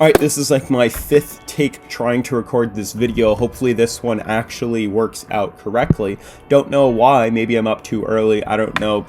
Alright, this is like my fifth take trying to record this video. Hopefully this one actually works out correctly. Don't know why, maybe I'm up too early, I don't know.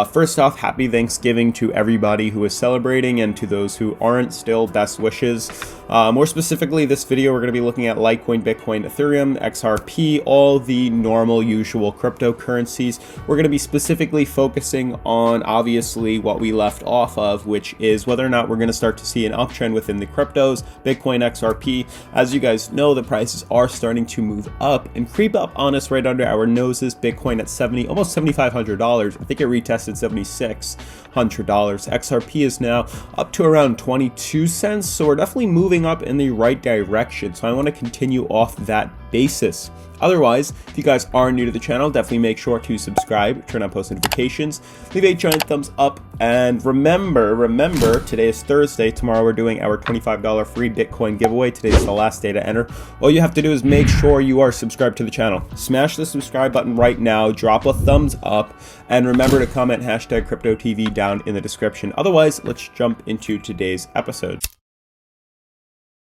First off, happy Thanksgiving to everybody who is celebrating, and to those who aren't still, best wishes. More specifically, this video we're going to be looking at Litecoin, Bitcoin, Ethereum, XRP, all the normal usual cryptocurrencies. We're going to be specifically focusing on obviously what we left off of, which is whether or not we're going to start to see an uptrend within the cryptos, Bitcoin, XRP. As you guys know, the prices are starting to move up and creep up on us right under our noses. Bitcoin at almost $7,500. I think it retested $7,600. XRP is now up to around 22 cents. So we're definitely moving up in the right direction. So I want to continue off that basis. Otherwise, if you guys are new to the channel, definitely make sure to subscribe, turn on post notifications, leave a giant thumbs up, and remember, today is Thursday. Tomorrow we're doing our $25 free Bitcoin giveaway. Today is the last day to enter. All you have to do is make sure you are subscribed to the channel. Smash the subscribe button right now, drop a thumbs up, and remember to comment hashtag CryptoTV down in the description. Otherwise, let's jump into today's episode.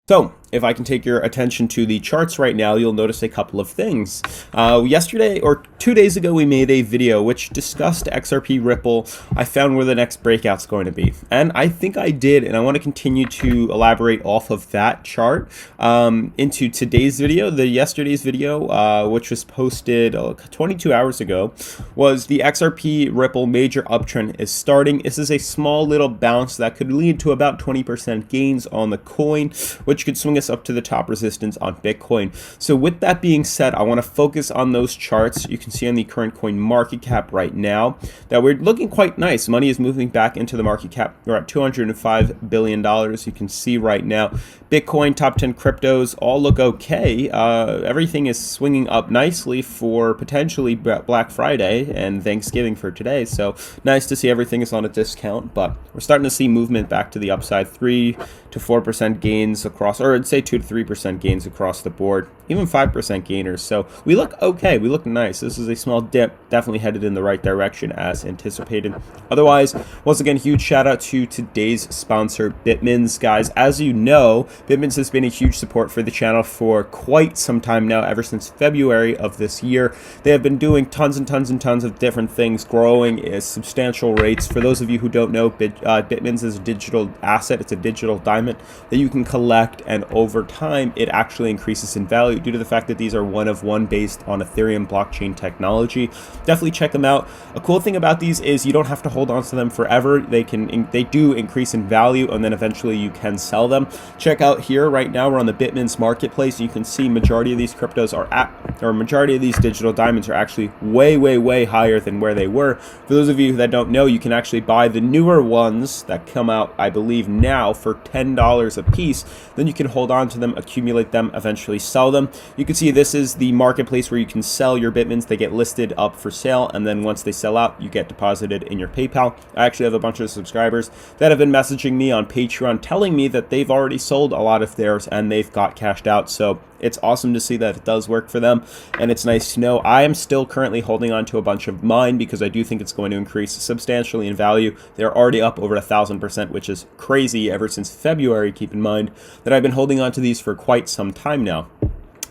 So, if I can take your attention to the charts right now, you'll notice a couple of things. Yesterday, or 2 days ago, we made a video which discussed XRP Ripple. I found where the next breakout's going to be. And I think I did, and I want to continue to elaborate off of that chart into today's video. Yesterday's video, which was posted 22 hours ago, was the XRP Ripple major uptrend is starting. This is a small little bounce that could lead to about 20% gains on the coin, which could swing us up to the top resistance on Bitcoin. So with that being said, I want to focus on those charts. You can see on the current coin market cap right now that we're looking quite nice. Money is moving back into the market cap. We're at $205 billion. You can see right now, Bitcoin, top 10 cryptos all look okay. Everything is swinging up nicely for potentially Black Friday and Thanksgiving for today. So nice to see everything is on a discount, but we're starting to see movement back to the upside. 3 to 4% gains across, or I'd say 2 to 3% gains across the board, even 5% gainers. So we look okay, we look nice. This is a small dip, definitely headed in the right direction as anticipated. Otherwise, once again, huge shout out to today's sponsor, Bitmins. Guys, as you know, Bitmins has been a huge support for the channel for quite some time now, ever since February of this year. They have been doing tons and tons and tons of different things, growing at substantial rates. For those of you who don't know, Bitmins is a digital asset. It's a digital diamond that you can collect, and over time it actually increases in value due to the fact that these are one of one based on Ethereum blockchain technology. Definitely check them out. A cool thing about these is you don't have to hold on to them forever. They do increase in value, and then eventually you can sell them. Check out here right now, we're on the Bitmins marketplace. You can see majority of these cryptos are at, or majority of these digital diamonds are actually way higher than where they were. For those of you that don't know, you can actually buy the newer ones that come out, I believe now, for $10 a piece. Then you can hold on to them, accumulate them, eventually sell them. You can see this is the marketplace where you can sell your Bitmins. They get listed up for sale, and then once they sell out, you get deposited in your PayPal. I actually have a bunch of subscribers that have been messaging me on Patreon telling me that they've already sold a lot of theirs and they've got cashed out. So it's awesome to see that it does work for them, and it's nice to know. I am still currently holding on to a bunch of mine because I do think it's going to increase substantially in value. They're already up over 1,000%, which is crazy ever since February. Keep in mind that I've been holding on to these for quite some time now.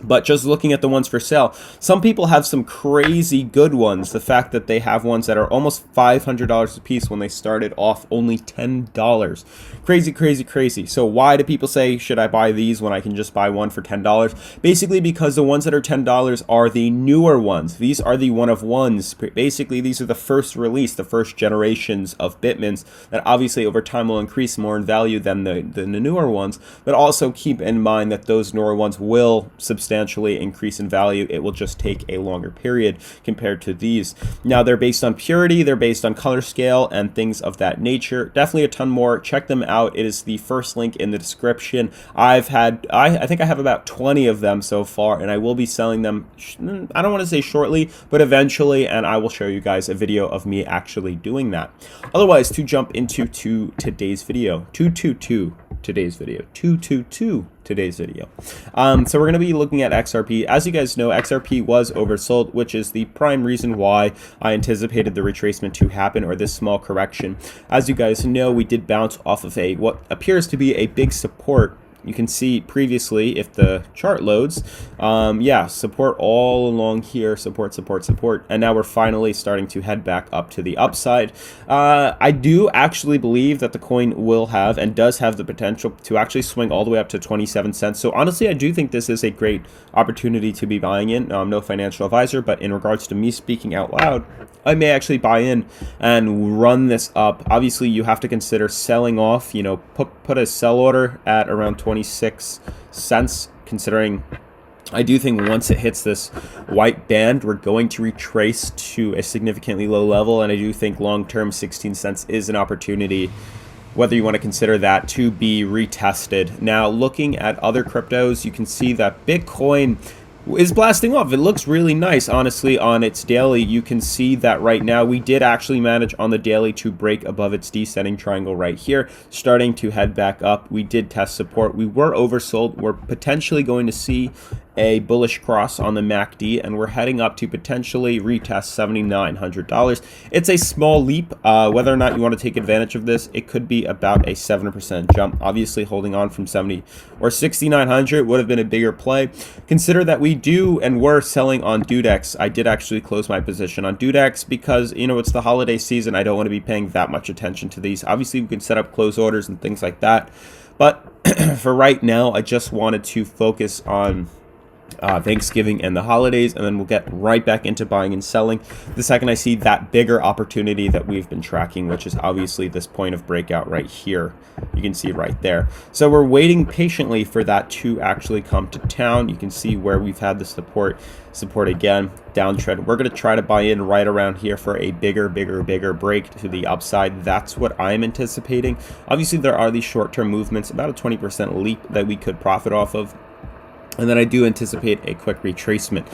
But just looking at the ones for sale, some people have some crazy good ones. The fact that they have ones that are almost $500 a piece when they started off only $10. Crazy. So why do people say, should I buy these when I can just buy one for $10? Basically because the ones that are $10 are the newer ones. These are the one of ones. Basically, these are the first release, the first generations of Bitmins that obviously over time will increase more in value than the newer ones. But also keep in mind that those newer ones will substantially increase in value. It will just take a longer period compared to these. Now, they're based on purity, they're based on color scale and things of that nature. Definitely a ton more. Check them out. It is the first link in the description. I think I have about 20 of them so far, and I will be selling them, I don't want to say shortly, but eventually, and I will show you guys a video of me actually doing that. Otherwise, to jump into today's video, today's video. So we're going to be looking at XRP. As you guys know, XRP was oversold, which is the prime reason why I anticipated the retracement to happen, or this small correction. As you guys know, we did bounce off of what appears to be a big support you can see previously, if the chart loads, yeah, support all along here, support, and now we're finally starting to head back up to the upside. I do actually believe that the coin will have and does have the potential to actually swing all the way up to 27 cents. So honestly, I do think this is a great opportunity to be buying in. I'm no financial advisor, but in regards to me speaking out loud, I may actually buy in and run this up. Obviously, you have to consider selling off, you know, put a sell order at around 26 cents, considering I do think once it hits this white band, we're going to retrace to a significantly low level, and I do think long-term 16 cents is an opportunity, whether you want to consider that, to be retested. Now, looking at other cryptos, you can see that Bitcoin is blasting off. It looks really nice, honestly, on its daily. You can see that right now we did actually manage on the daily to break above its descending triangle right here, starting to head back up. We did test support. We were oversold. We're potentially going to see a bullish cross on the MACD, and we're heading up to potentially retest $7,900. It's a small leap. Whether or not you want to take advantage of this, it could be about a 7% jump. Obviously, holding on from 70 or 6,900 would have been a bigger play. Consider that we do and were selling on DueDEX. I did actually close my position on DueDEX because, you know, it's the holiday season. I don't want to be paying that much attention to these. Obviously, we can set up close orders and things like that. But for right now, I just wanted to focus on Thanksgiving and the holidays, and then we'll get right back into buying and selling the second I see that bigger opportunity that we've been tracking, which is obviously this point of breakout right here. You can see right there. So we're waiting patiently for that to actually come to town. You can see where we've had the support again, downtrend. We're going to try to buy in right around here for a bigger break to the upside. That's what I'm anticipating. Obviously, there are these short-term movements, about a 20% leap that we could profit off of. And then I do anticipate a quick retracement.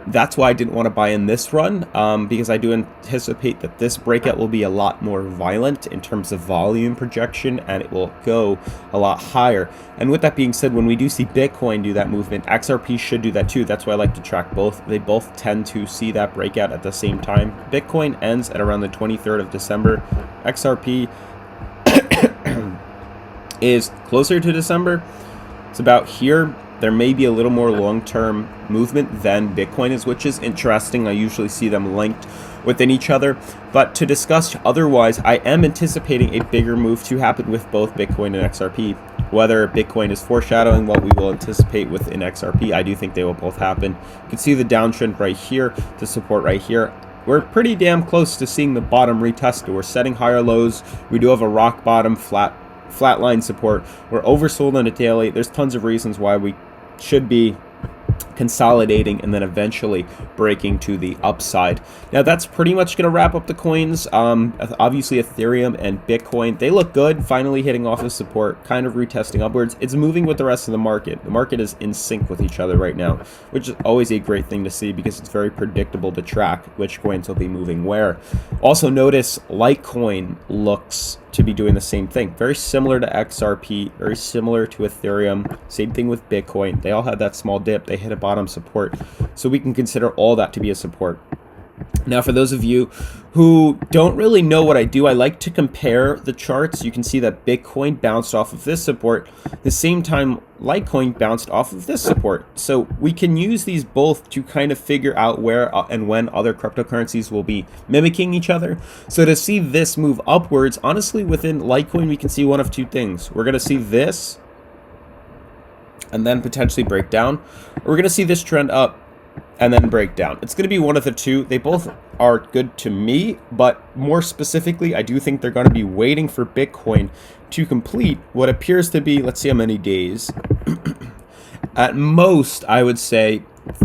That's why I didn't want to buy in this run, because I do anticipate that this breakout will be a lot more violent in terms of volume projection, and it will go a lot higher. And with that being said, when we do see Bitcoin do that movement, XRP should do that too. That's why I like to track both. They both tend to see that breakout at the same time. Bitcoin ends at around the 23rd of December. XRP is closer to December. It's about here. There may be a little more long-term movement than Bitcoin is, which is interesting. I usually see them linked within each other. But to discuss otherwise, I am anticipating a bigger move to happen with both Bitcoin and XRP. Whether Bitcoin is foreshadowing what we will anticipate within XRP, I do think they will both happen. You can see the downtrend right here, the support right here. We're pretty damn close to seeing the bottom retested. We're setting higher lows. We do have a rock bottom flatline support. We're oversold on a daily. There's tons of reasons why we should be consolidating and then eventually breaking to the upside. Now that's pretty much going to wrap up the coins. Obviously Ethereum and Bitcoin, they look good, finally hitting off of support, kind of retesting upwards. It's moving with the rest of the market. The market is in sync with each other right now, which is always a great thing to see because it's very predictable to track which coins will be moving where. Also notice Litecoin looks to be doing the same thing. Very similar to XRP, very similar to Ethereum, same thing with Bitcoin. They all had that small dip, they hit a bottom support. So we can consider all that to be a support. Now, for those of you who don't really know what I do, I like to compare the charts. You can see that Bitcoin bounced off of this support. At the same time, Litecoin bounced off of this support. So we can use these both to kind of figure out where and when other cryptocurrencies will be mimicking each other. So to see this move upwards, honestly, within Litecoin, we can see one of two things. We're going to see this and then potentially break down. Or we're going to see this trend up and then break down. It's going to be one of the two. They both are good to me, but more specifically, I do think they're going to be waiting for Bitcoin to complete what appears to be, let's see how many days. At most, I would say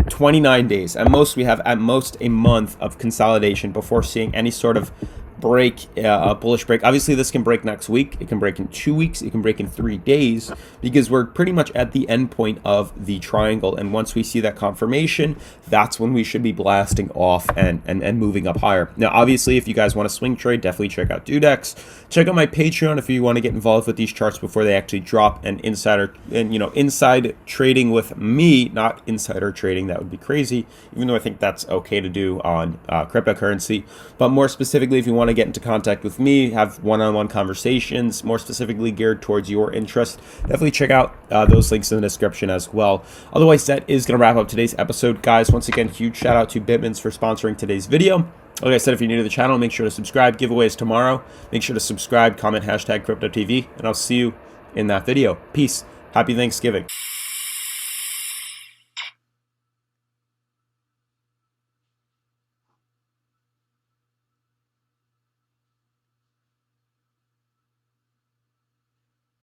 29 days. At most, we have at most a month of consolidation before seeing any sort of break, a bullish break. Obviously, this can break next week. It can break in 2 weeks. It can break in 3 days because we're pretty much at the end point of the triangle. And once we see that confirmation, that's when we should be blasting off and moving up higher. Now, obviously, if you guys want to swing trade, definitely check out DueDEX. Check out my Patreon if you want to get involved with these charts before they actually drop, and inside trading with me, not insider trading. That would be crazy, even though I think that's okay to do on cryptocurrency. But more specifically, if you want to get into contact with me, have one-on-one conversations, more specifically geared towards your interest, definitely check out those links in the description as well. Otherwise, that is going to wrap up today's episode, guys. Once again, huge shout out to Bitmans for sponsoring today's video. Like I said, if you're new to the channel, make sure to subscribe. Giveaways tomorrow. Make sure to subscribe, comment #CryptoTV, and I'll see you in that video. Peace. Happy Thanksgiving.